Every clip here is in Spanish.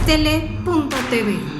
Estele.tv.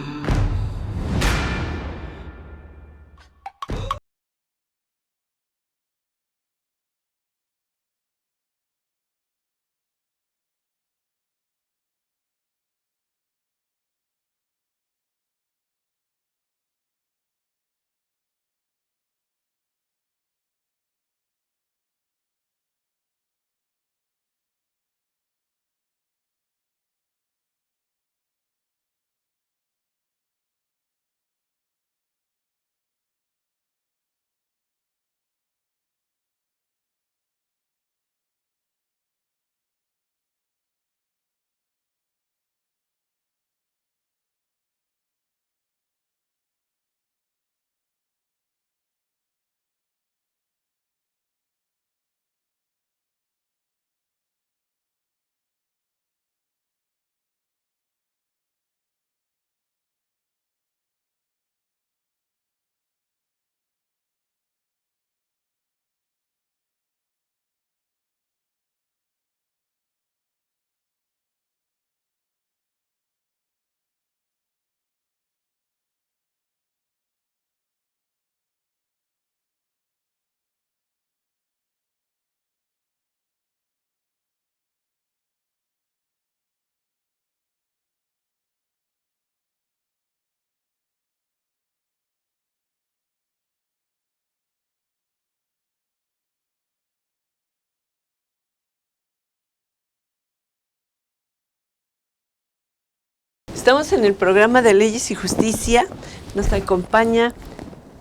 Estamos en el programa de Leyes y Justicia. Nos acompaña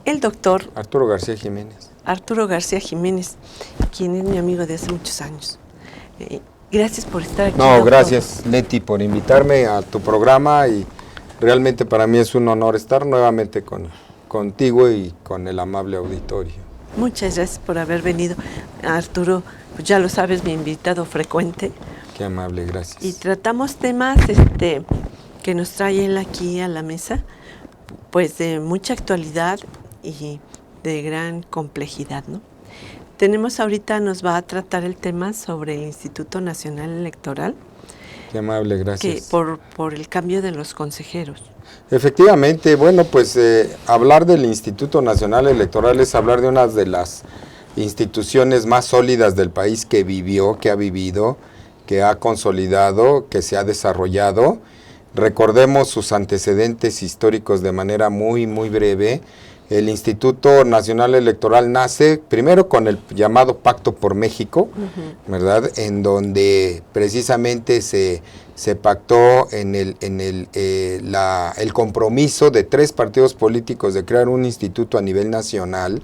el doctor Arturo García Jiménez. Arturo García Jiménez, quien es mi amigo de hace muchos años. Gracias por estar aquí. No, doctor. gracias Leti por invitarme a tu programa y realmente para mí es un honor estar nuevamente contigo y con el amable auditorio. Muchas gracias por haber venido. Arturo, pues ya lo sabes, mi invitado frecuente. Qué amable, gracias. Y tratamos temas que nos trae él aquí a la mesa, pues de mucha actualidad y de gran complejidad, ¿no? Nos va a tratar el tema sobre el Instituto Nacional Electoral. Qué amable, gracias. Que por el cambio de los consejeros. Efectivamente, bueno, pues hablar del Instituto Nacional Electoral es hablar de una de las instituciones más sólidas del país que vivió, que ha vivido, que ha consolidado, que se ha desarrollado. Recordemos sus antecedentes históricos de manera muy, muy breve. El Instituto Nacional Electoral nace primero con el llamado Pacto por México, ¿verdad? En donde precisamente se pactó en el compromiso de 3 partidos políticos de crear un instituto a nivel nacional.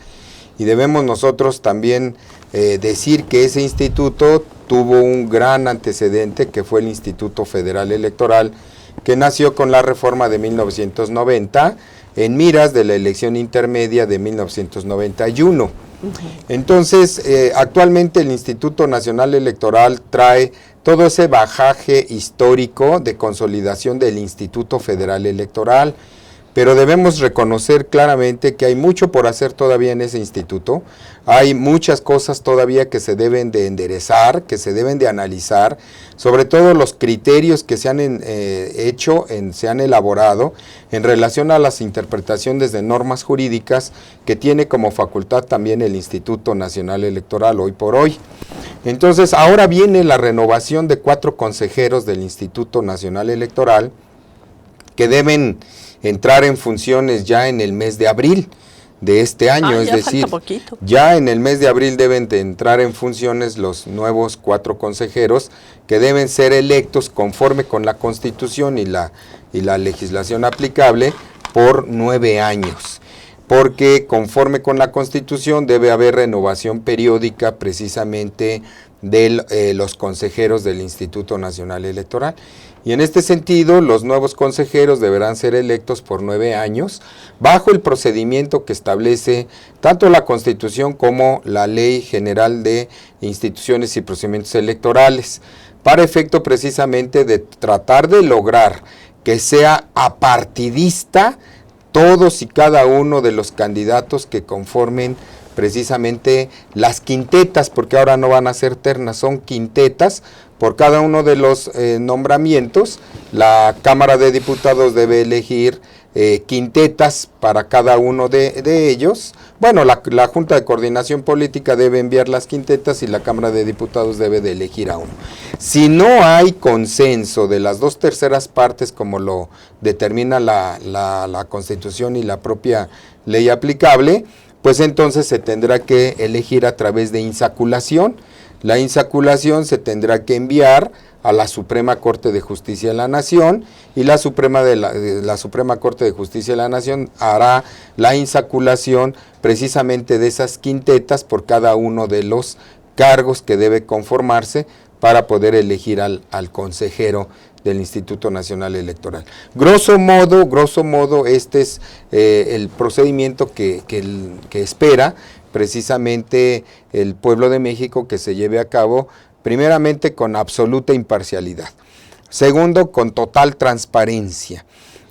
Y debemos nosotros también decir que ese instituto tuvo un gran antecedente, que fue el Instituto Federal Electoral, que nació con la reforma de 1990, en miras de la elección intermedia de 1991. Entonces, actualmente el Instituto Nacional Electoral trae todo ese bagaje histórico de consolidación del Instituto Federal Electoral, pero debemos reconocer claramente que hay mucho por hacer todavía en ese instituto. Hay muchas cosas todavía que se deben de enderezar, que se deben de analizar, sobre todo los criterios que se han se han elaborado en relación a las interpretaciones de normas jurídicas que tiene como facultad también el Instituto Nacional Electoral hoy por hoy. Entonces, ahora viene la renovación de 4 consejeros del Instituto Nacional Electoral que deben entrar en funciones ya en el mes de abril de este año, es decir, ya en el mes de abril deben de entrar en funciones los nuevos 4 consejeros que deben ser electos conforme con la Constitución y la legislación aplicable por 9 años, porque conforme con la Constitución debe haber renovación periódica precisamente de los consejeros del Instituto Nacional Electoral. Y en este sentido, los nuevos consejeros deberán ser electos por 9 años, bajo el procedimiento que establece tanto la Constitución como la Ley General de Instituciones y Procedimientos Electorales, para efecto precisamente de tratar de lograr que sea apartidista todos y cada uno de los candidatos que conformen precisamente las quintetas, porque ahora no van a ser ternas, son quintetas. Por cada uno de los nombramientos, la Cámara de Diputados debe elegir quintetas para cada uno de ellos. Bueno, la Junta de Coordinación Política debe enviar las quintetas y la Cámara de Diputados debe de elegir a uno. Si no hay consenso de las 2/3 partes, como lo determina la Constitución y la propia ley aplicable, pues entonces se tendrá que elegir a través de insaculación. La insaculación se tendrá que enviar a la Suprema Corte de Justicia de la Nación y la Suprema Corte de Justicia de la Nación hará la insaculación precisamente de esas quintetas por cada uno de los cargos que debe conformarse para poder elegir al consejero del Instituto Nacional Electoral. Grosso modo, este es el procedimiento que espera precisamente el pueblo de México, que se lleve a cabo primeramente con absoluta imparcialidad, segundo con total transparencia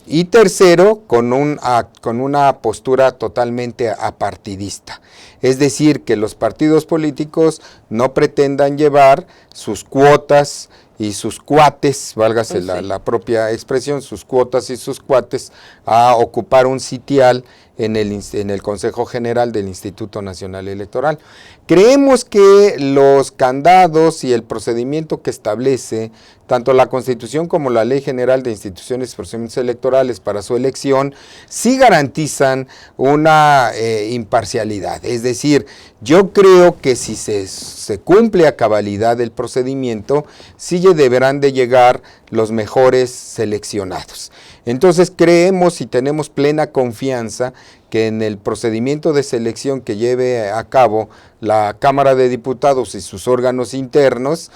y tercero con una postura totalmente apartidista. Es decir, que los partidos políticos no pretendan llevar sus cuotas y sus cuates, válgase la propia expresión, sus cuotas y sus cuates a ocupar un sitial en el Consejo General del Instituto Nacional Electoral. Creemos que los candados y el procedimiento que establece tanto la Constitución como la Ley General de Instituciones y Procedimientos Electorales para su elección sí garantizan una imparcialidad. Es decir, yo creo que si se cumple a cabalidad el procedimiento, sí deberán de llegar los mejores seleccionados. Entonces creemos y tenemos plena confianza que en el procedimiento de selección que lleve a cabo la Cámara de Diputados y sus órganos internos,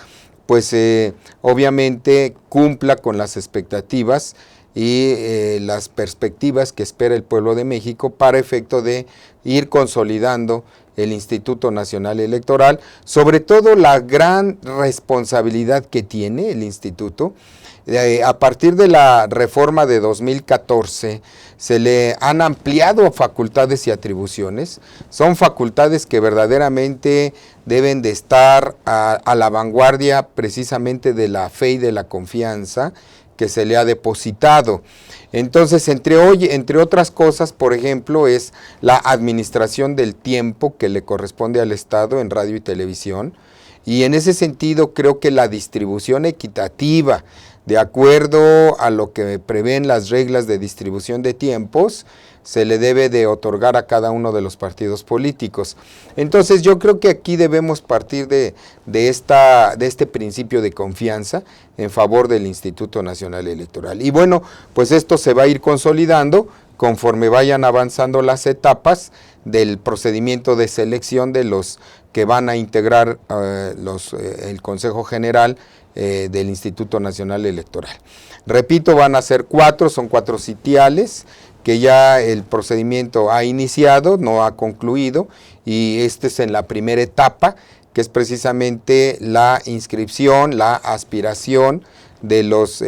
pues obviamente cumpla con las expectativas y las perspectivas que espera el pueblo de México para efecto de ir consolidando el Instituto Nacional Electoral, sobre todo la gran responsabilidad que tiene el instituto. A partir de la reforma de 2014 se le han ampliado facultades y atribuciones. Son facultades que verdaderamente deben de estar a la vanguardia precisamente de la fe y de la confianza que se le ha depositado. Entonces, entre otras cosas, por ejemplo, es la administración del tiempo que le corresponde al Estado en radio y televisión. Y en ese sentido creo que la distribución equitativa, de acuerdo a lo que prevén las reglas de distribución de tiempos, se le debe de otorgar a cada uno de los partidos políticos. Entonces yo creo que aquí debemos partir de este principio de confianza en favor del Instituto Nacional Electoral. Y bueno, pues esto se va a ir consolidando conforme vayan avanzando las etapas del procedimiento de selección de los que van a integrar el Consejo General del Instituto Nacional Electoral. Repito, van a ser son 4 sitiales, que ya el procedimiento ha iniciado, no ha concluido, y este es en la primera etapa, que es precisamente la inscripción, la aspiración de los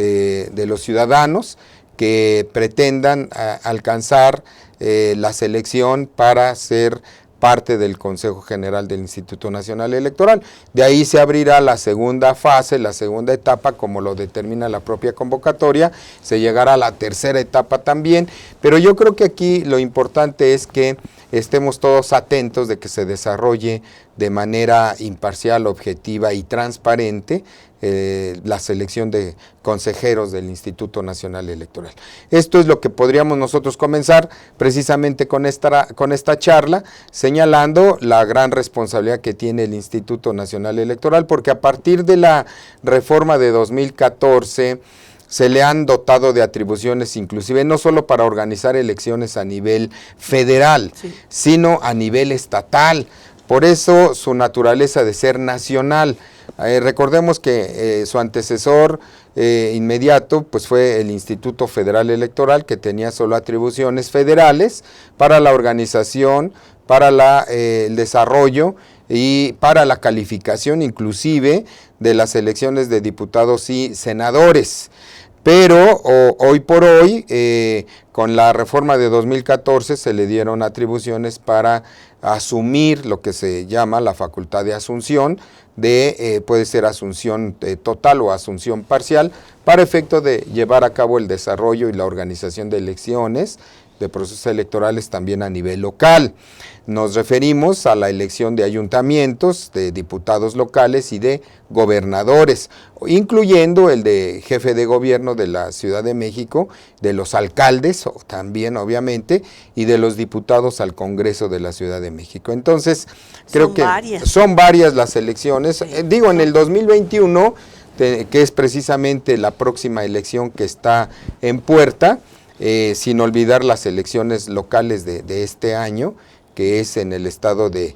ciudadanos que pretendan alcanzar la selección para ser parte del Consejo General del Instituto Nacional Electoral. De ahí se abrirá la segunda fase, la segunda etapa, como lo determina la propia convocatoria, se llegará a la tercera etapa también, pero yo creo que aquí lo importante es que estemos todos atentos de que se desarrolle de manera imparcial, objetiva y transparente la selección de consejeros del Instituto Nacional Electoral. Esto es lo que podríamos nosotros comenzar precisamente con esta charla, señalando la gran responsabilidad que tiene el Instituto Nacional Electoral, porque a partir de la reforma de 2014, se le han dotado de atribuciones, inclusive no solo para organizar elecciones a nivel federal, sino a nivel estatal. Por eso su naturaleza de ser nacional. Recordemos que su antecesor inmediato pues fue el Instituto Federal Electoral, que tenía solo atribuciones federales para la organización, para el desarrollo y para la calificación inclusive de las elecciones de diputados y senadores. Pero hoy por hoy, con la reforma de 2014, se le dieron atribuciones para asumir lo que se llama la facultad de asunción, puede ser asunción total o asunción parcial, para efecto de llevar a cabo el desarrollo y la organización de elecciones, de procesos electorales también a nivel local. Nos referimos a la elección de ayuntamientos, de diputados locales y de gobernadores, incluyendo el de jefe de gobierno de la Ciudad de México, de los alcaldes también obviamente, y de los diputados al Congreso de la Ciudad de México. Entonces, creo que son varias las elecciones. Sí. En el 2021, que es precisamente la próxima elección que está en puerta, sin olvidar las elecciones locales de este año, que es en el estado de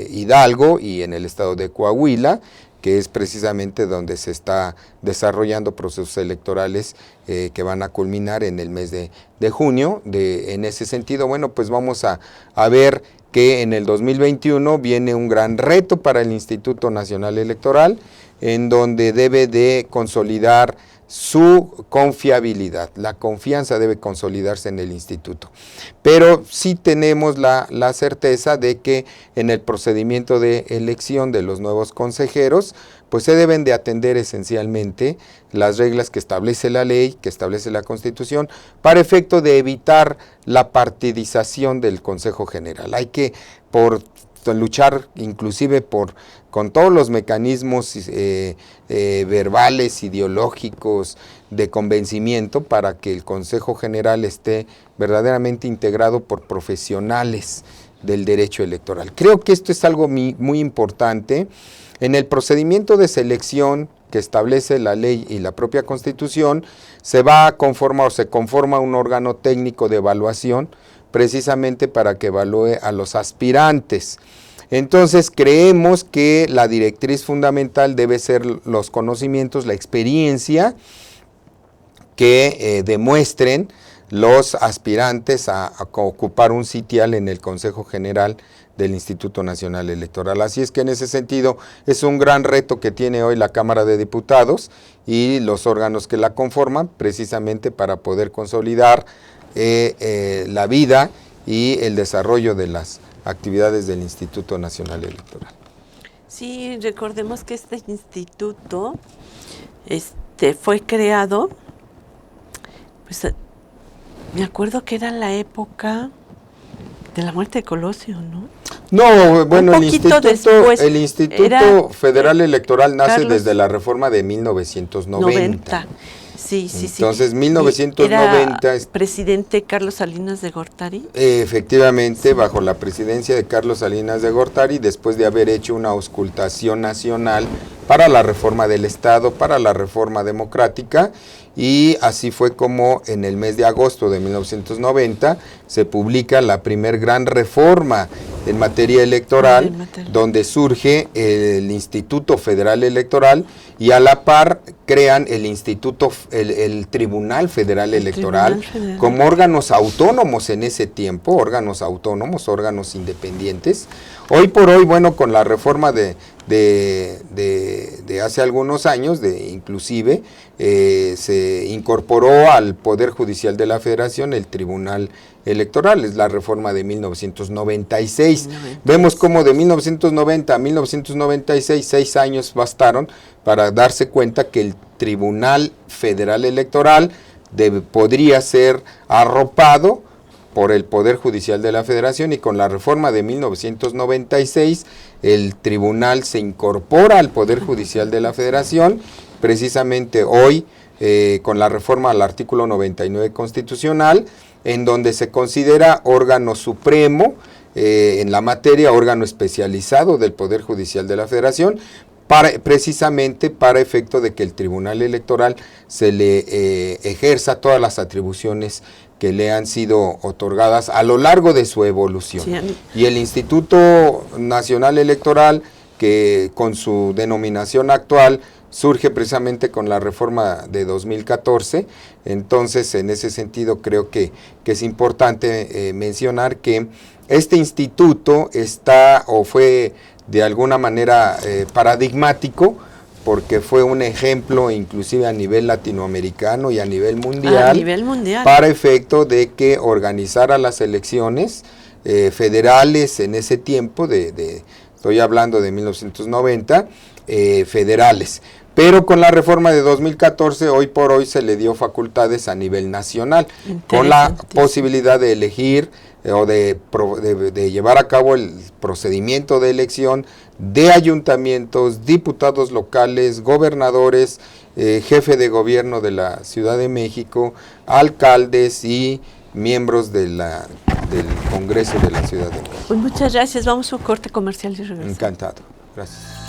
Hidalgo y en el estado de Coahuila, que es precisamente donde se está desarrollando procesos electorales que van a culminar en el mes de junio. En ese sentido, bueno, pues vamos a ver que en el 2021 viene un gran reto para el Instituto Nacional Electoral, en donde debe de consolidar su confiabilidad. La confianza debe consolidarse en el instituto. Pero sí tenemos la certeza de que en el procedimiento de elección de los nuevos consejeros, pues se deben de atender esencialmente las reglas que establece la ley, que establece la Constitución, para efecto de evitar la partidización del Consejo General. Hay que luchar inclusive con todos los mecanismos verbales, ideológicos, de convencimiento, para que el Consejo General esté verdaderamente integrado por profesionales del derecho electoral. Creo que esto es algo muy importante. En el procedimiento de selección que establece la ley y la propia Constitución, se conforma un órgano técnico de evaluación, precisamente para que evalúe a los aspirantes. Entonces creemos que la directriz fundamental debe ser los conocimientos, la experiencia que demuestren los aspirantes a ocupar un sitial en el Consejo General del Instituto Nacional Electoral. Así es que en ese sentido es un gran reto que tiene hoy la Cámara de Diputados y los órganos que la conforman, precisamente para poder consolidar la vida y el desarrollo de las actividades del Instituto Nacional Electoral. Sí, recordemos que este instituto fue creado, pues me acuerdo que era la época de la muerte de Colosio, ¿no? No, bueno, el Instituto Federal Electoral nace desde la reforma de 1990. Sí. Entonces, 1990... ¿Era presidente Carlos Salinas de Gortari? Efectivamente, bajo la presidencia de Carlos Salinas de Gortari, después de haber hecho una auscultación nacional para la reforma del Estado, para la reforma democrática, y así fue como en el mes de agosto de 1990 se publica la primer gran reforma en materia electoral, donde surge el Instituto Federal Electoral y a la par crean el Tribunal Federal Electoral como órganos autónomos en ese tiempo, órganos autónomos, órganos independientes. Hoy por hoy, bueno, con la reforma de hace algunos años, inclusive se incorporó al Poder Judicial de la Federación el Tribunal Electoral, es la reforma de 1996. Vemos como de 1990 a 1996, 6 años bastaron para darse cuenta que el Tribunal Federal Electoral podría ser arropado por el Poder Judicial de la Federación, y con la reforma de 1996 el tribunal se incorpora al Poder Judicial de la Federación. Precisamente hoy, con la reforma al artículo 99 constitucional, en donde se considera órgano supremo en la materia, órgano especializado del Poder Judicial de la Federación, precisamente para efecto de que el Tribunal Electoral se le ejerza todas las atribuciones que le han sido otorgadas a lo largo de su evolución. Sí. Y el Instituto Nacional Electoral, que con su denominación actual surge precisamente con la reforma de 2014, entonces en ese sentido creo que es importante mencionar que este instituto fue de alguna manera paradigmático, porque fue un ejemplo inclusive a nivel latinoamericano y a nivel mundial, para efecto de que organizara las elecciones federales en ese tiempo, estoy hablando de 1990, federales. Pero con la reforma de 2014, hoy por hoy se le dio facultades a nivel nacional, con la posibilidad de elegir o de llevar a cabo el procedimiento de elección de ayuntamientos, diputados locales, gobernadores, jefe de gobierno de la Ciudad de México, alcaldes y miembros del Congreso de la Ciudad de México. Pues muchas gracias. Vamos a un corte comercial y regresamos. Encantado. Gracias.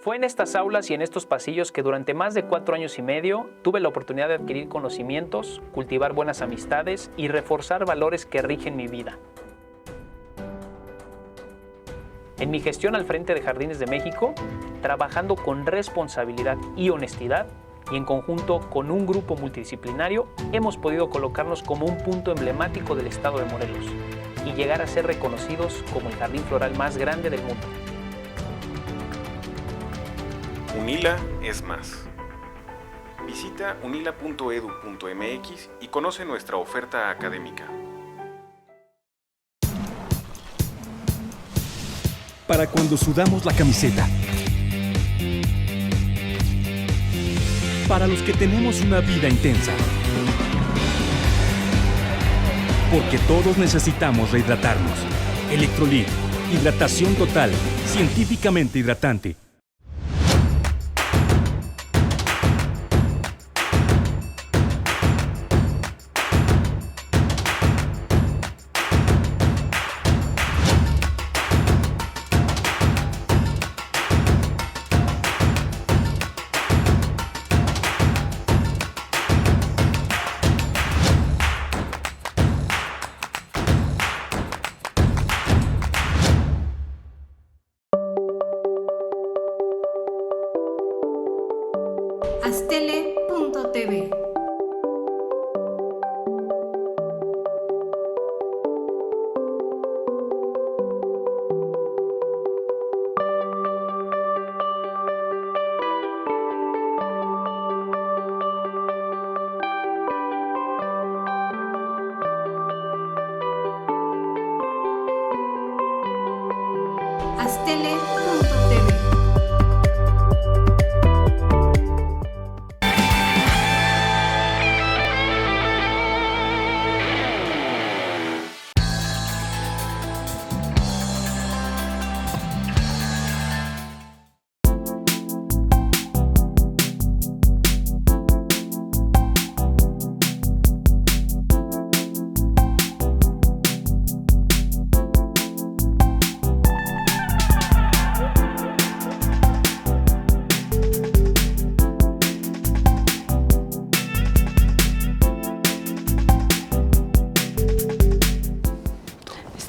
Fue en estas aulas y en estos pasillos que durante más de 4 años y medio tuve la oportunidad de adquirir conocimientos, cultivar buenas amistades y reforzar valores que rigen mi vida. En mi gestión al frente de Jardines de México, trabajando con responsabilidad y honestidad, y en conjunto con un grupo multidisciplinario, hemos podido colocarnos como un punto emblemático del estado de Morelos y llegar a ser reconocidos como el jardín floral más grande del mundo. UNILA es más. Visita unila.edu.mx y conoce nuestra oferta académica. Para cuando sudamos la camiseta. Para los que tenemos una vida intensa. Porque todos necesitamos rehidratarnos. Electrolit, hidratación total, científicamente hidratante. Astele.tv. Astele.tv.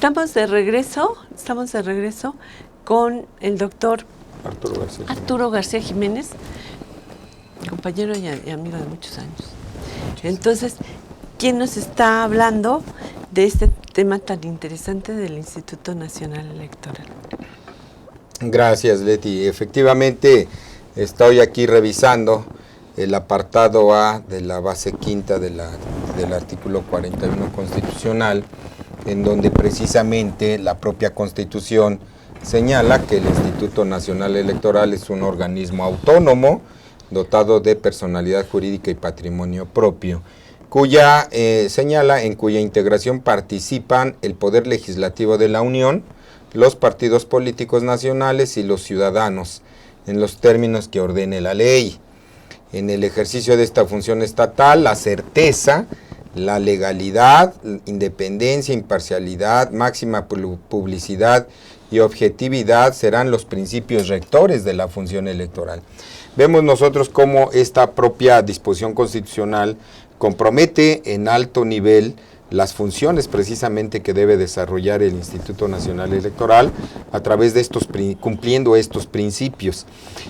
Estamos de regreso con el doctor Arturo García Jiménez, compañero y amigo de muchos años. Entonces, ¿quién nos está hablando de este tema tan interesante del Instituto Nacional Electoral? Gracias, Leti. Efectivamente, estoy aquí revisando el apartado A de la base quinta del artículo 41 constitucional, en donde precisamente la propia Constitución señala que el Instituto Nacional Electoral es un organismo autónomo, dotado de personalidad jurídica y patrimonio propio, señala en cuya integración participan el Poder Legislativo de la Unión, los partidos políticos nacionales y los ciudadanos, en los términos que ordene la ley. En el ejercicio de esta función estatal, la certeza, la legalidad, independencia, imparcialidad, máxima publicidad y objetividad serán los principios rectores de la función electoral. Vemos nosotros cómo esta propia disposición constitucional compromete en alto nivel las funciones precisamente que debe desarrollar el Instituto Nacional Electoral a través de cumpliendo estos principios.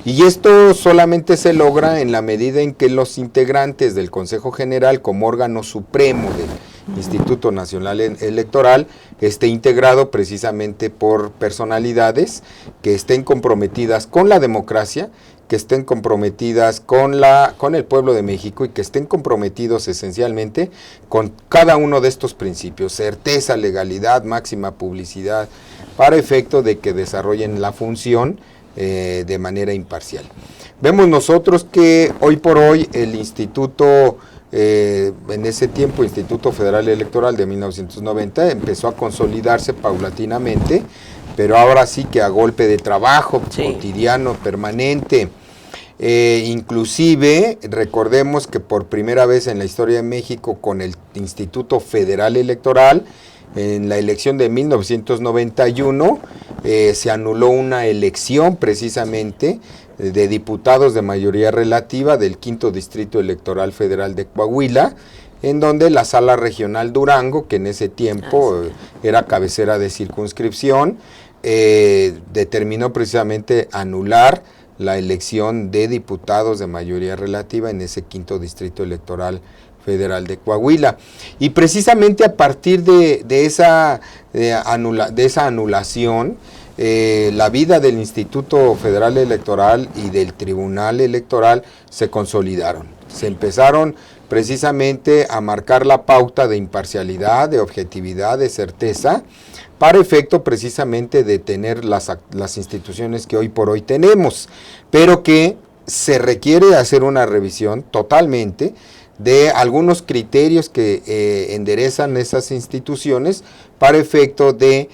Y esto solamente se logra en la medida en que los integrantes del Consejo General, como órgano supremo del Instituto Nacional Electoral, esté integrado precisamente por personalidades que estén comprometidas con la democracia, que estén comprometidas con el pueblo de México y que estén comprometidos esencialmente con cada uno de estos principios: certeza, legalidad, máxima publicidad, para efecto de que desarrollen la función de manera imparcial. Vemos nosotros que hoy por hoy el instituto, en ese tiempo Instituto Federal Electoral de 1990, empezó a consolidarse paulatinamente, pero ahora sí que a golpe de trabajo cotidiano, permanente. Inclusive, recordemos que por primera vez en la historia de México, con el Instituto Federal Electoral, en la elección de 1991, se anuló una elección precisamente de diputados de mayoría relativa del 5º Distrito Electoral Federal de Coahuila, en donde la Sala Regional Durango, que en ese tiempo era cabecera de circunscripción, determinó precisamente anular la elección de diputados de mayoría relativa en ese 5º Distrito Electoral Federal de Coahuila. Y precisamente a partir de esa anulación, la vida del Instituto Federal Electoral y del Tribunal Electoral se consolidaron. Se empezaron precisamente a marcar la pauta de imparcialidad, de objetividad, de certeza, para efecto precisamente de tener las instituciones que hoy por hoy tenemos, pero que se requiere hacer una revisión totalmente de algunos criterios que enderezan esas instituciones para efecto de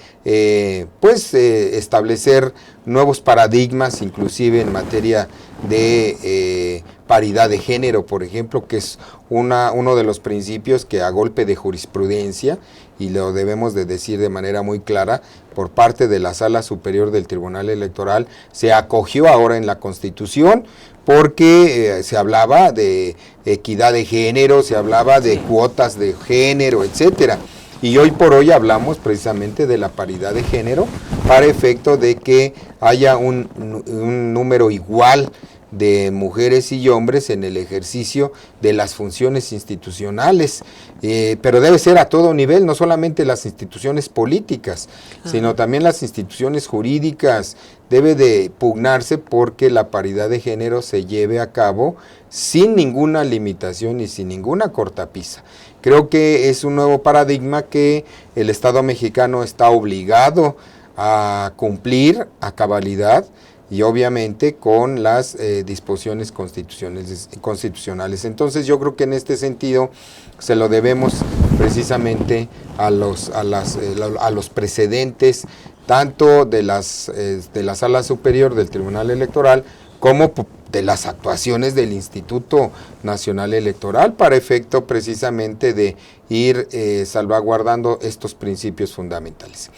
establecer nuevos paradigmas, inclusive en materia de paridad de género, por ejemplo, que es uno de los principios que a golpe de jurisprudencia, y lo debemos de decir de manera muy clara, por parte de la Sala Superior del Tribunal Electoral, se acogió ahora en la Constitución, porque se hablaba de equidad de género, se hablaba de cuotas de género, etcétera. Y hoy por hoy hablamos precisamente de la paridad de género para efecto de que haya un número igual de mujeres y hombres en el ejercicio de las funciones institucionales, pero debe ser a todo nivel, no solamente las instituciones políticas, sino también las instituciones jurídicas. Debe de pugnarse porque la paridad de género se lleve a cabo sin ninguna limitación y sin ninguna cortapisa. Creo que es un nuevo paradigma que el Estado mexicano está obligado a cumplir a cabalidad, y obviamente con las disposiciones constitucionales. Entonces yo creo que en este sentido se lo debemos precisamente a los precedentes tanto de la Sala Superior del Tribunal Electoral como de las actuaciones del Instituto Nacional Electoral para efecto precisamente de ir salvaguardando estos principios fundamentales.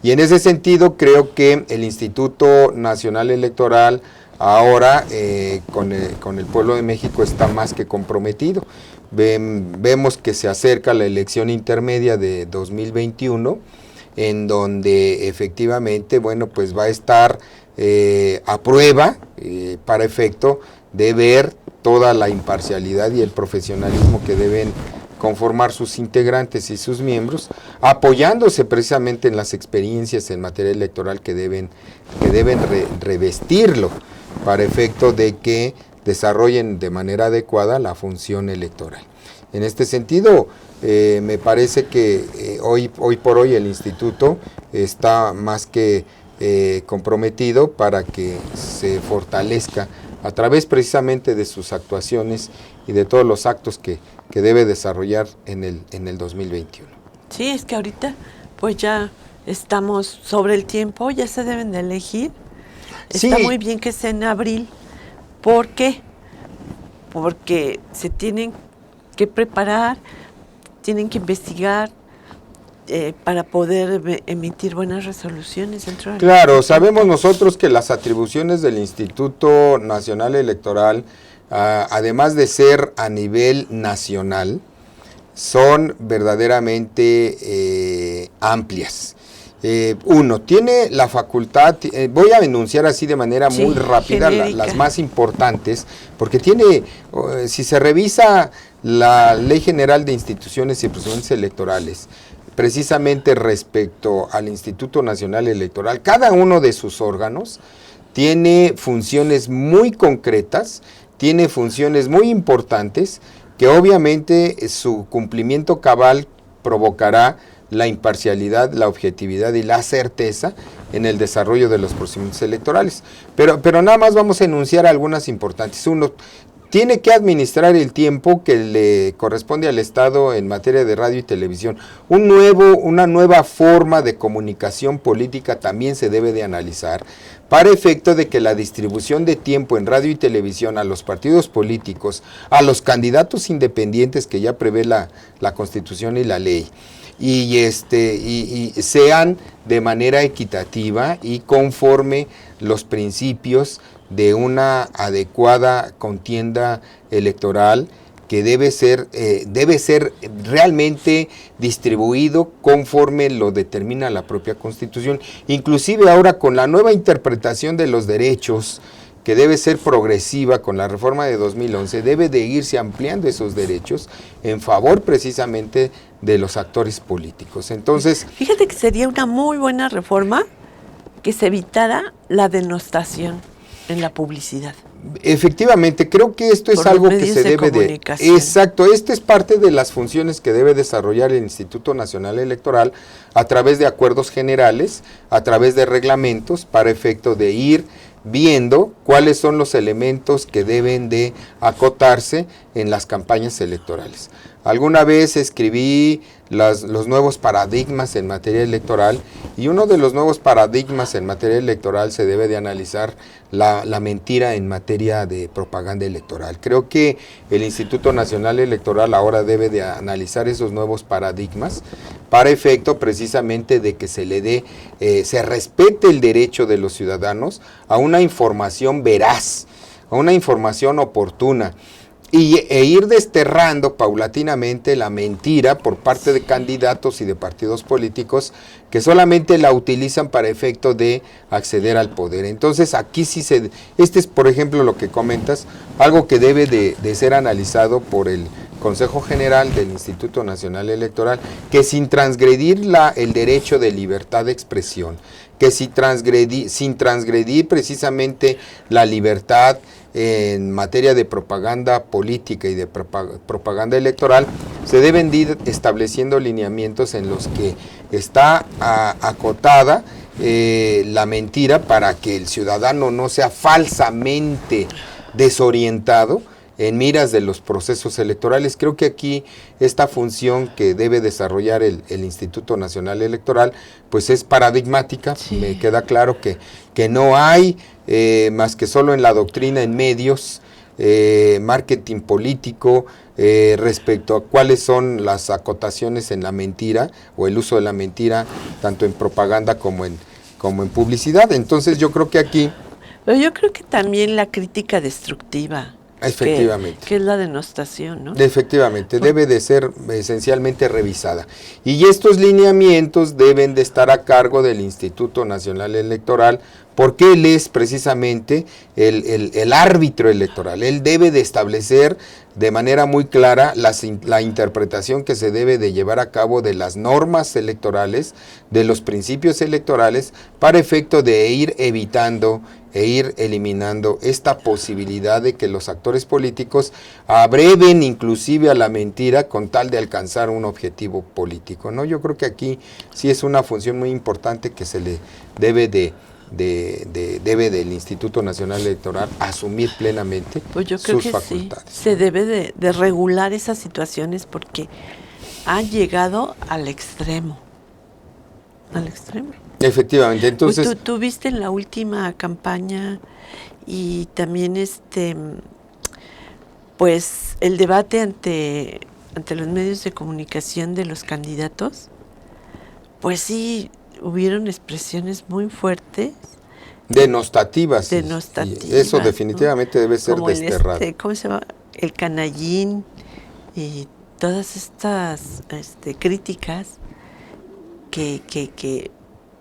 Y en ese sentido creo que el Instituto Nacional Electoral ahora con el pueblo de México está más que comprometido. Vemos que se acerca la elección intermedia de 2021 en donde efectivamente, bueno, pues va a estar a prueba para efecto de ver toda la imparcialidad y el profesionalismo que deben conformar sus integrantes y sus miembros, apoyándose precisamente en las experiencias en materia electoral que deben revestirlo para efecto de que desarrollen de manera adecuada la función electoral. En este sentido, me parece que hoy por hoy el instituto está más que comprometido para que se fortalezca a través precisamente de sus actuaciones y de todos los actos que debe desarrollar en el 2021. Sí, es que ahorita pues ya estamos sobre el tiempo, ya se deben de elegir. Sí. Está muy bien que sea en abril. ¿Por qué? Porque se tienen que preparar, tienen que investigar para poder emitir buenas resoluciones dentro de Claro, sabemos nosotros que las atribuciones del Instituto Nacional Electoral, además de ser a nivel nacional, son verdaderamente amplias. Uno, tiene la facultad, voy a enunciar así de manera muy rápida las más importantes, porque tiene, si se revisa la Ley General de Instituciones y Procedimientos Electorales, precisamente respecto al Instituto Nacional Electoral, cada uno de sus órganos tiene funciones muy concretas, tiene funciones muy importantes, que obviamente su cumplimiento cabal provocará la imparcialidad, la objetividad y la certeza en el desarrollo de los procedimientos electorales. Pero nada más vamos a enunciar algunas importantes. Uno, tiene que administrar el tiempo que le corresponde al Estado en materia de radio y televisión. Una nueva forma de comunicación política también se debe de analizar para efecto de que la distribución de tiempo en radio y televisión a los partidos políticos, a los candidatos independientes que ya prevé la Constitución y la ley, y sean de manera equitativa y conforme los principios de una adecuada contienda electoral que debe ser realmente distribuido conforme lo determina la propia Constitución, inclusive ahora con la nueva interpretación de los derechos, que debe ser progresiva con la reforma de 2011, debe de irse ampliando esos derechos en favor precisamente de los actores políticos. Entonces, fíjate que sería una muy buena reforma que se evitara la denostación en la publicidad. Efectivamente, creo que esto es algo que se debe de... Exacto, esta es parte de las funciones que debe desarrollar el Instituto Nacional Electoral a través de acuerdos generales, a través de reglamentos, para efecto de ir viendo cuáles son los elementos que deben de acotarse en las campañas electorales. Alguna vez escribí los nuevos paradigmas en materia electoral, y uno de los nuevos paradigmas en materia electoral se debe de analizar la mentira en materia de propaganda electoral. Creo que el Instituto Nacional Electoral ahora debe de analizar esos nuevos paradigmas para efecto precisamente de que se respete el derecho de los ciudadanos a una información veraz, a una información oportuna, e ir desterrando paulatinamente la mentira por parte de candidatos y de partidos políticos que solamente la utilizan para efecto de acceder al poder. Entonces aquí sí este es, por ejemplo, lo que comentas, algo que debe de ser analizado por el Consejo General del Instituto Nacional Electoral, que sin transgredir el derecho de libertad de expresión, que sin transgredir precisamente la libertad en materia de propaganda política y de propaganda electoral, se deben ir estableciendo lineamientos en los que está acotada la mentira para que el ciudadano no sea falsamente desorientado en miras de los procesos electorales. Creo que aquí esta función que debe desarrollar el Instituto Nacional Electoral pues es paradigmática. Sí. Me queda claro que no hay más que solo en la doctrina, en medios, marketing político, respecto a cuáles son las acotaciones en la mentira o el uso de la mentira, tanto en propaganda como en publicidad. Entonces yo creo que aquí... Pero yo creo que también la crítica destructiva Efectivamente. Que es la denostación, ¿no? Efectivamente, debe de ser esencialmente revisada. Y estos lineamientos deben de estar a cargo del Instituto Nacional Electoral, porque él es precisamente el árbitro electoral. Él debe de establecer de manera muy clara la interpretación que se debe de llevar a cabo de las normas electorales, de los principios electorales, para efecto de ir evitando e ir eliminando esta posibilidad de que los actores políticos abreven inclusive a la mentira con tal de alcanzar un objetivo político, ¿no? Yo creo que aquí sí es una función muy importante que se le debe del Instituto Nacional Electoral asumir plenamente pues yo creo sus que facultades. Sí, se debe de regular esas situaciones porque han llegado al extremo. Al extremo. Efectivamente, entonces... Pues tú viste en la última campaña y también pues el debate ante los medios de comunicación de los candidatos, pues sí, hubieron expresiones muy fuertes. Denostativas. Denostativas. Y eso definitivamente, ¿no? Debe ser como desterrado. ¿Cómo se llama? El canallín y todas estas críticas que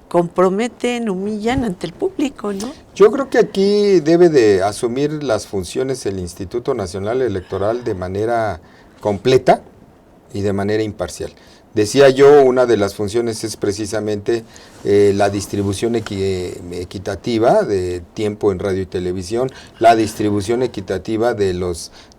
comprometen, humillan ante el público, ¿no? Yo creo que aquí debe de asumir las funciones el Instituto Nacional Electoral de manera completa y de manera imparcial. Decía yo, una de las funciones es precisamente la distribución equitativa de tiempo en radio y televisión, la distribución equitativa de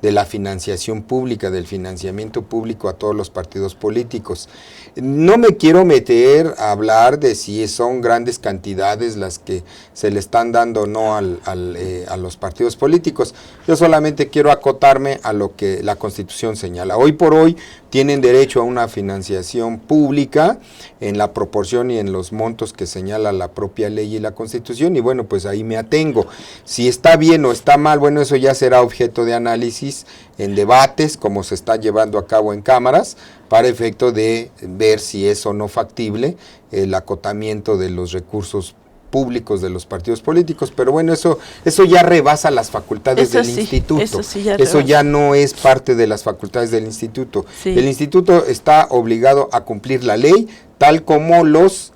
la financiación pública, del financiamiento público a todos los partidos políticos. No me quiero meter a hablar de si son grandes cantidades las que se le están dando o no a los partidos políticos. Yo solamente quiero acotarme a lo que la Constitución señala. Hoy por hoy tienen derecho a una financiación pública en la proporción y en los montos que señala la propia ley y la Constitución, y bueno, pues ahí me atengo. Si está bien o está mal, bueno, eso ya será objeto de análisis en debates, como se está llevando a cabo en cámaras, para efecto de ver si es o no factible el acotamiento de los recursos públicos de los partidos políticos, pero bueno, eso ya rebasa las facultades del instituto. Eso ya no es parte de las facultades del instituto. Sí. El instituto está obligado a cumplir la ley tal como las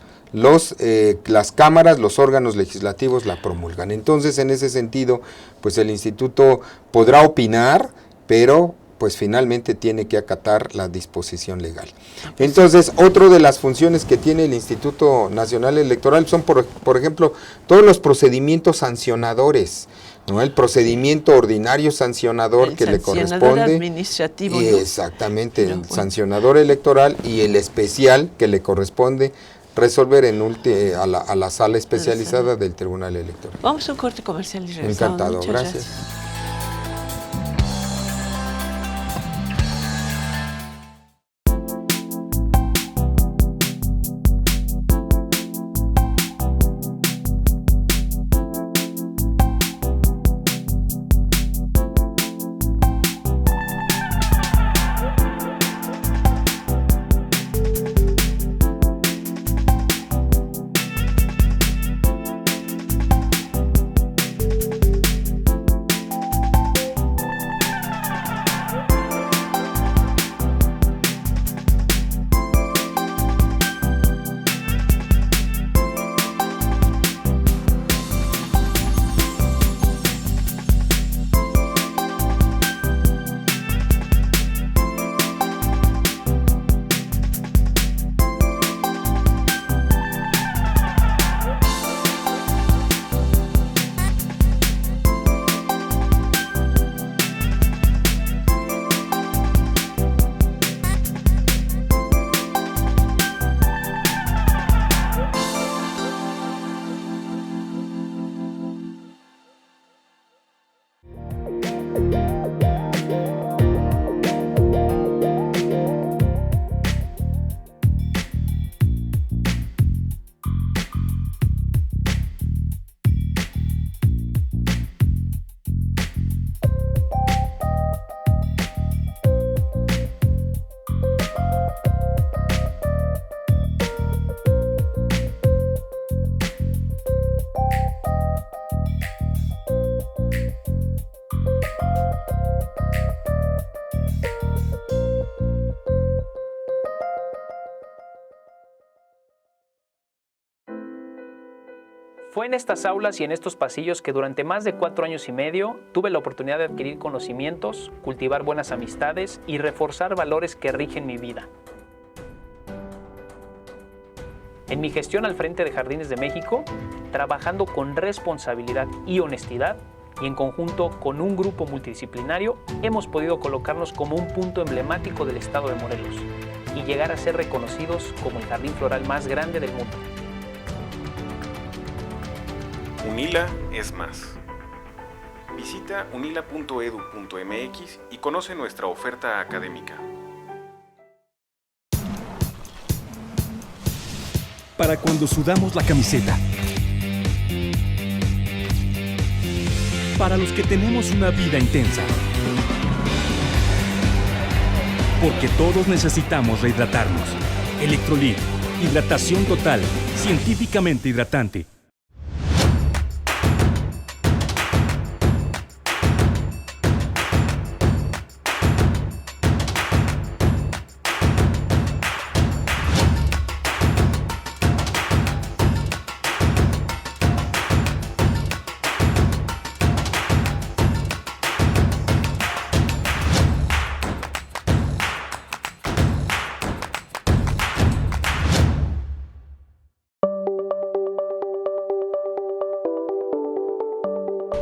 cámaras, los órganos legislativos la promulgan. Entonces, en ese sentido, pues el instituto podrá opinar, pero pues finalmente tiene que acatar la disposición legal. Entonces, otra de las funciones que tiene el Instituto Nacional Electoral son, por ejemplo, todos los procedimientos sancionadores, ¿no? El procedimiento ordinario sancionador que le corresponde. Administrativo, y ¿no? Exactamente, el sancionador electoral y el especial que le corresponde resolver a la sala especializada del Tribunal Electoral. Vamos a un corte comercial y regresamos. Encantado, muchas gracias. Fue en estas aulas y en estos pasillos que durante más de 4 años y medio tuve la oportunidad de adquirir conocimientos, cultivar buenas amistades y reforzar valores que rigen mi vida. En mi gestión al frente de Jardines de México, trabajando con responsabilidad y honestidad, y en conjunto con un grupo multidisciplinario, hemos podido colocarnos como un punto emblemático del estado de Morelos y llegar a ser reconocidos como el jardín floral más grande del mundo. UNILA es más. Visita unila.edu.mx y conoce nuestra oferta académica. Para cuando sudamos la camiseta. Para los que tenemos una vida intensa. Porque todos necesitamos rehidratarnos. Electrolit, hidratación total, científicamente hidratante.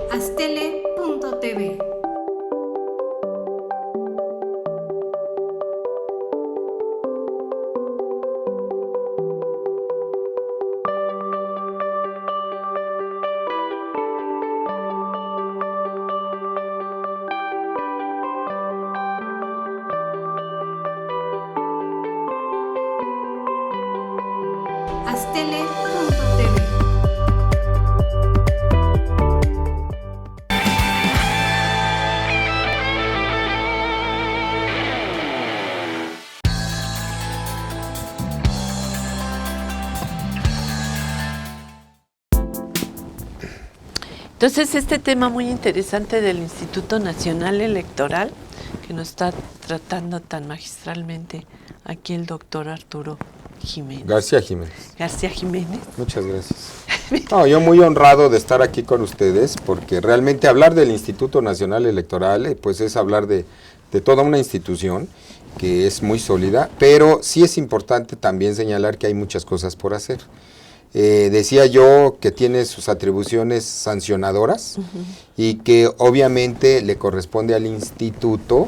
Astele.tv. Astele.tv. Entonces, este tema muy interesante del Instituto Nacional Electoral, que nos está tratando tan magistralmente aquí el doctor Arturo Jiménez. García Jiménez. García Jiménez. Muchas gracias. No, yo muy honrado de estar aquí con ustedes, porque realmente hablar del Instituto Nacional Electoral, pues es hablar de toda una institución que es muy sólida, pero sí es importante también señalar que hay muchas cosas por hacer. Decía yo que tiene sus atribuciones sancionadoras y que obviamente le corresponde al instituto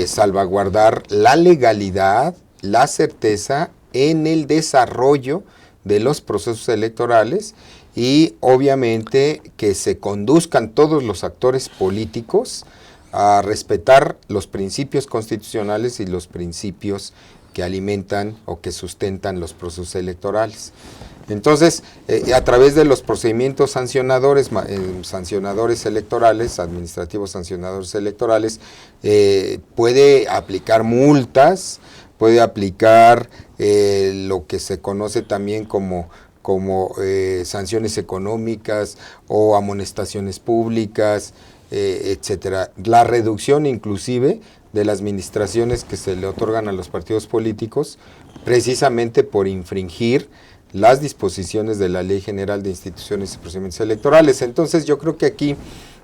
salvaguardar la legalidad, la certeza en el desarrollo de los procesos electorales y obviamente que se conduzcan todos los actores políticos a respetar los principios constitucionales y los principios que alimentan o que sustentan los procesos electorales. Entonces, a través de los procedimientos sancionadores electorales, administrativos sancionadores electorales, puede aplicar multas, puede aplicar lo que se conoce también como sanciones económicas o amonestaciones públicas, etcétera. La reducción inclusive de las administraciones que se le otorgan a los partidos políticos, precisamente por infringir las disposiciones de la Ley General de Instituciones y Procedimientos Electorales. Entonces yo creo que aquí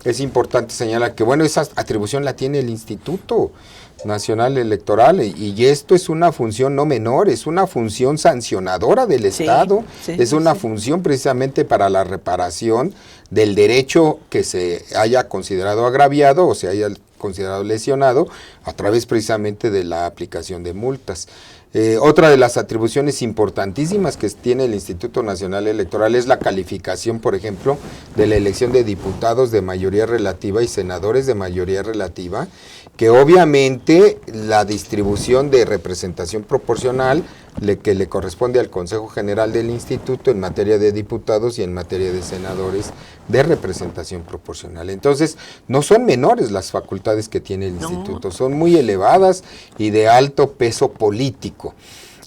es importante señalar que bueno, esa atribución la tiene el Instituto Nacional Electoral y esto es una función no menor, es una función sancionadora del Estado, es una función precisamente para la reparación del derecho que se haya considerado agraviado o se haya considerado lesionado a través precisamente de la aplicación de multas. Otra de las atribuciones importantísimas que tiene el Instituto Nacional Electoral es la calificación, por ejemplo, de la elección de diputados de mayoría relativa y senadores de mayoría relativa, que obviamente la distribución de representación proporcional que le corresponde al Consejo General del Instituto en materia de diputados y en materia de senadores de representación proporcional. Entonces, no son menores las facultades que tiene el Instituto, son muy elevadas y de alto peso político.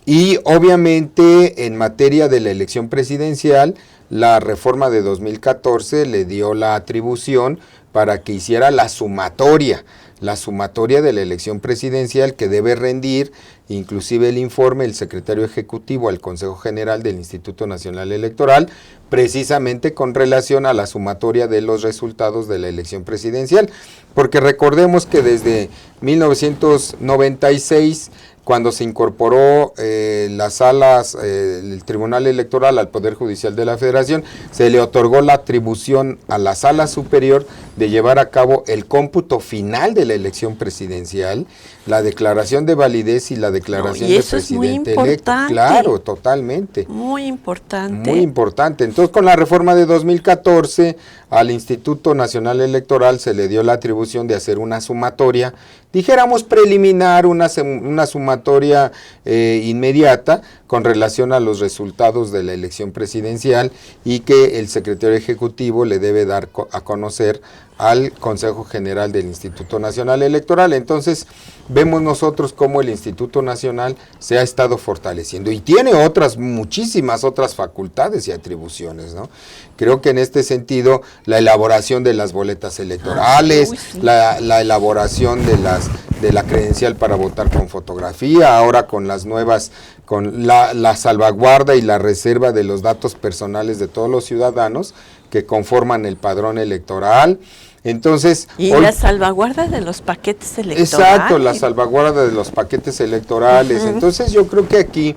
Y obviamente en materia de la elección presidencial, la reforma de 2014 le dio la atribución para que hiciera la sumatoria la sumatoria de la elección presidencial que debe rendir, inclusive el informe, el secretario ejecutivo al Consejo General del Instituto Nacional Electoral, precisamente con relación a la sumatoria de los resultados de la elección presidencial, porque recordemos que desde 1996, cuando se incorporó las salas, el Tribunal Electoral al Poder Judicial de la Federación, se le otorgó la atribución a la Sala Superior de llevar a cabo el cómputo final de la elección presidencial, la declaración de validez y la declaración de presidente electo. Claro, totalmente. Muy importante. Muy importante. Entonces, con la reforma de 2014, al Instituto Nacional Electoral se le dio la atribución de hacer una sumatoria, dijéramos preliminar, una sumatoria inmediata con relación a los resultados de la elección presidencial, y que el secretario ejecutivo le debe dar a conocer al Consejo General del Instituto Nacional Electoral. Entonces, vemos nosotros cómo el Instituto Nacional se ha estado fortaleciendo y tiene muchísimas otras facultades y atribuciones, ¿no? Creo que en este sentido, la elaboración de las boletas electorales, la elaboración de la credencial para votar con fotografía, ahora con las nuevas, con la salvaguarda y la reserva de los datos personales de todos los ciudadanos que conforman el padrón electoral. Entonces, y la salvaguarda de los paquetes electorales. Exacto, la salvaguarda de los paquetes electorales. Entonces, yo creo que aquí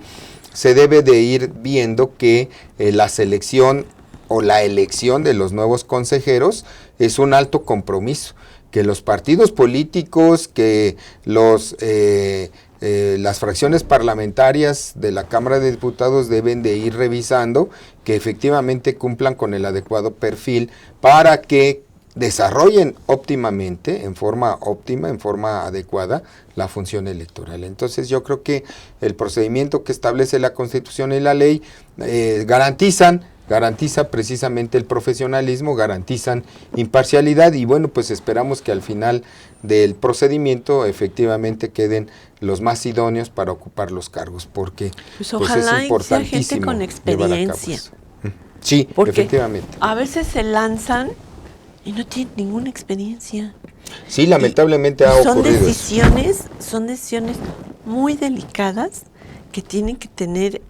se debe de ir viendo que la selección o la elección de los nuevos consejeros es un alto compromiso, que los partidos políticos, que las fracciones parlamentarias de la Cámara de Diputados deben de ir revisando que efectivamente cumplan con el adecuado perfil para que desarrollen óptimamente, en forma óptima, en forma adecuada, la función electoral. Entonces yo creo que el procedimiento que establece la Constitución y la ley garantiza precisamente el profesionalismo, garantizan imparcialidad, y bueno, pues esperamos que al final del procedimiento efectivamente queden los más idóneos para ocupar los cargos, porque pues ojalá es importantísimo sea gente con experiencia. Sí, porque efectivamente. A veces se lanzan y no tienen ninguna experiencia. Sí, lamentablemente ha ocurrido Son decisiones muy delicadas que tienen que tener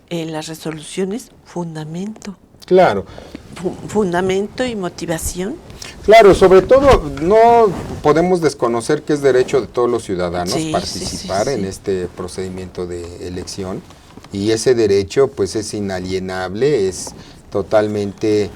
las resoluciones fundamento. Claro. Fundamento y motivación. Claro, sobre todo no podemos desconocer que es derecho de todos los ciudadanos participar en este procedimiento de elección, y ese derecho pues es inalienable, es totalmente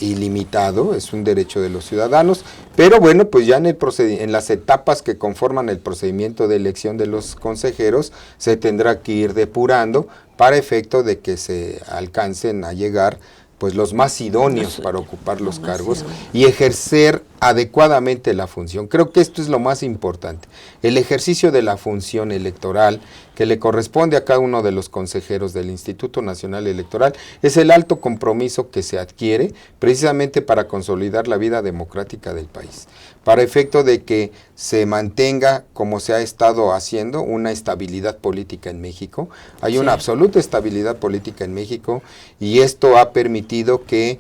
ilimitado, es un derecho de los ciudadanos, pero bueno, pues ya en las etapas que conforman el procedimiento de elección de los consejeros se tendrá que ir depurando para efecto de que se alcancen a llegar pues los más idóneos para ocupar los cargos y ejercer adecuadamente la función. Creo que esto es lo más importante, el ejercicio de la función electoral que le corresponde a cada uno de los consejeros del Instituto Nacional Electoral, es el alto compromiso que se adquiere precisamente para consolidar la vida democrática del país, para efecto de que se mantenga, como se ha estado haciendo, una estabilidad política en México. Hay una absoluta estabilidad política en México, y esto ha permitido que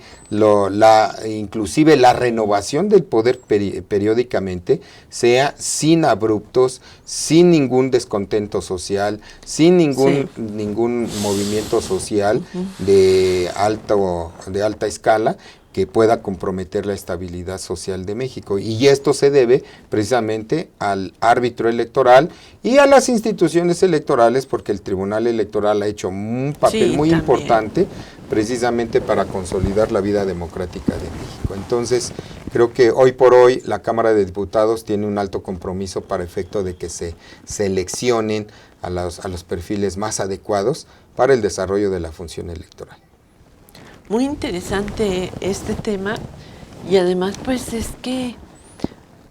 inclusive la renovación del poder periódicamente sea sin abruptos, sin ningún descontento social, sin ningún movimiento social de alta escala que pueda comprometer la estabilidad social de México. Y esto se debe precisamente al árbitro electoral y a las instituciones electorales, porque el Tribunal Electoral ha hecho un papel muy importante precisamente para consolidar la vida democrática de México. Entonces, creo que hoy por hoy la Cámara de Diputados tiene un alto compromiso para efecto de que se seleccionen a los perfiles más adecuados para el desarrollo de la función electoral. Muy interesante este tema, y además pues es que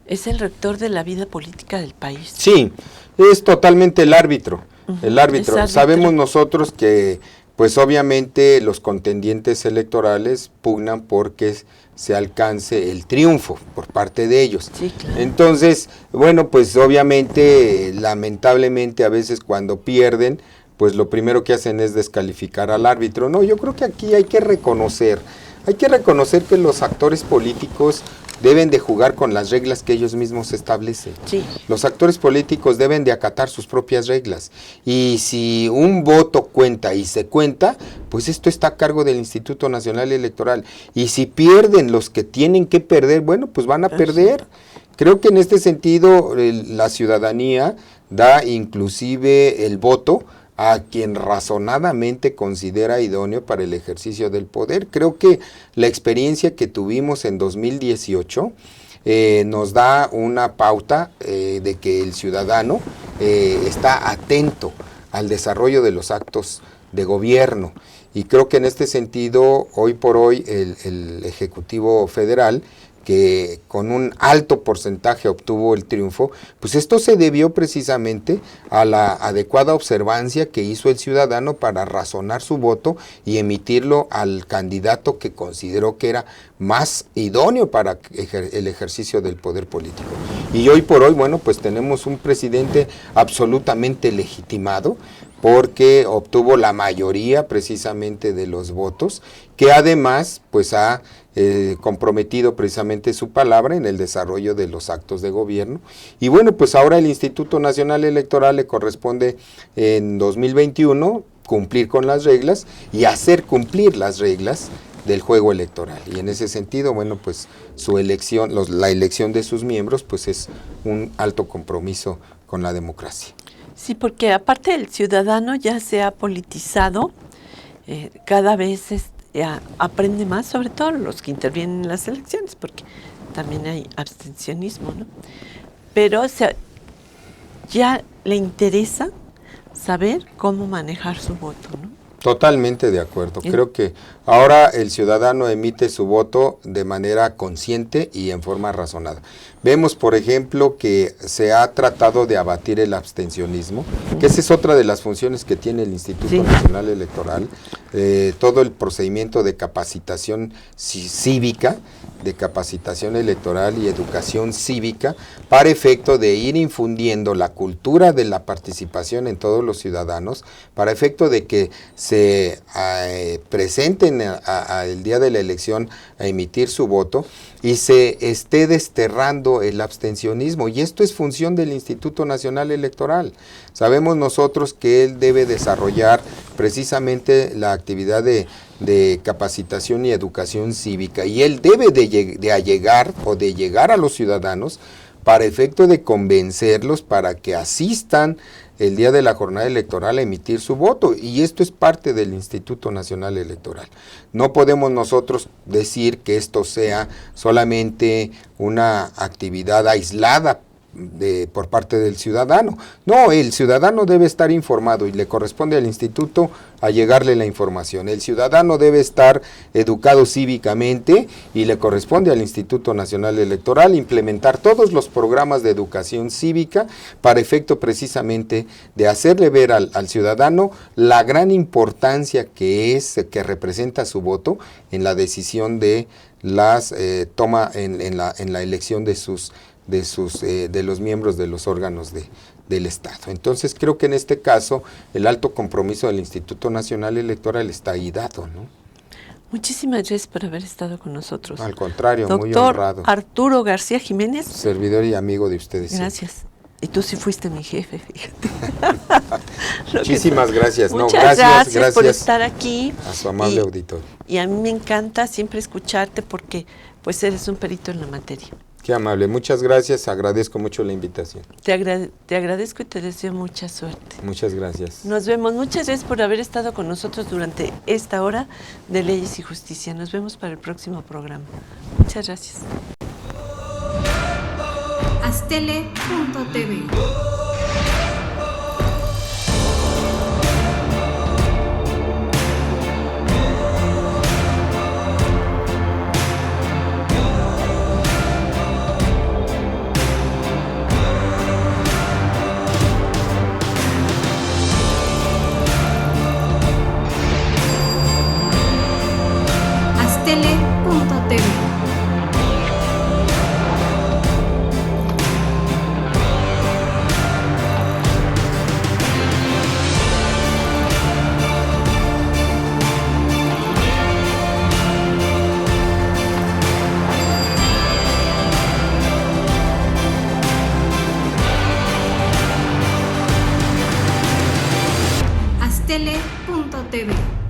es el rector de la vida política del país. Sí, es totalmente el árbitro. Sabemos nosotros que pues obviamente los contendientes electorales pugnan porque se alcance el triunfo por parte de ellos. Sí, claro. Entonces, bueno, pues obviamente, lamentablemente a veces cuando pierden, pues lo primero que hacen es descalificar al árbitro. No, yo creo que aquí hay que reconocer que los actores políticos deben de jugar con las reglas que ellos mismos establecen. Sí. Los actores políticos deben de acatar sus propias reglas. Y si un voto cuenta y se cuenta, pues esto está a cargo del Instituto Nacional Electoral. Y si pierden los que tienen que perder, bueno, pues van a perder. Creo que en este sentido la ciudadanía da inclusive el voto a quien razonadamente considera idóneo para el ejercicio del poder. Creo que la experiencia que tuvimos en 2018 nos da una pauta de que el ciudadano está atento al desarrollo de los actos de gobierno. Y creo que en este sentido, hoy por hoy, el Ejecutivo Federal, que con un alto porcentaje obtuvo el triunfo, pues esto se debió precisamente a la adecuada observancia que hizo el ciudadano para razonar su voto y emitirlo al candidato que consideró que era más idóneo para el ejercicio del poder político. Y hoy por hoy, bueno, pues tenemos un presidente absolutamente legitimado, porque obtuvo la mayoría precisamente de los votos, que además pues ha comprometido precisamente su palabra en el desarrollo de los actos de gobierno. Y bueno, pues ahora el Instituto Nacional Electoral le corresponde en 2021 cumplir con las reglas y hacer cumplir las reglas del juego electoral. Y en ese sentido, bueno, pues su elección, la elección de sus miembros, pues es un alto compromiso con la democracia. Sí, porque aparte el ciudadano ya se ha politizado, cada vez aprende más, sobre todo los que intervienen en las elecciones, porque también hay abstencionismo, ¿no? Pero ya le interesa saber cómo manejar su voto, ¿no? Totalmente de acuerdo. Creo que ahora el ciudadano emite su voto de manera consciente y en forma razonada. Vemos, por ejemplo, que se ha tratado de abatir el abstencionismo, que esa es otra de las funciones que tiene el Instituto Nacional Electoral, todo el procedimiento de capacitación cívica, de capacitación electoral y educación cívica, para efecto de ir infundiendo la cultura de la participación en todos los ciudadanos, para efecto de que se presenten el día de la elección a emitir su voto y se esté desterrando el abstencionismo. Y esto es función del Instituto Nacional Electoral. Sabemos nosotros que él debe desarrollar precisamente la actividad de capacitación y educación cívica, y él debe de allegar o de llegar a los ciudadanos para efecto de convencerlos para que asistan el día de la jornada electoral a emitir su voto, y esto es parte del Instituto Nacional Electoral. No podemos nosotros decir que esto sea solamente una actividad aislada por parte del ciudadano. No, el ciudadano debe estar informado y le corresponde al instituto allegarle la información. El ciudadano debe estar educado cívicamente y le corresponde al Instituto Nacional Electoral implementar todos los programas de educación cívica para efecto precisamente de hacerle ver al ciudadano la gran importancia que representa su voto en la decisión de las toma en la elección de los miembros de los órganos del Estado. Entonces creo que en este caso el alto compromiso del Instituto Nacional Electoral está ahí dado, ¿no? Muchísimas gracias por haber estado con nosotros. Al contrario, Doctor muy honrado. Arturo García Jiménez. Servidor y amigo de ustedes. Gracias. Siempre. Y tú sí fuiste mi jefe, fíjate. Muchísimas gracias. Muchas gracias por estar aquí. A su amable auditorio. Y a mí me encanta siempre escucharte porque pues eres un perito en la materia. Qué amable, muchas gracias, agradezco mucho la invitación. Te agradezco y te deseo mucha suerte. Muchas gracias. Nos vemos, muchas gracias por haber estado con nosotros durante esta hora de Leyes y Justicia. Nos vemos para el próximo programa. Muchas gracias. Aztele.tv Aztele.tv extele.tv.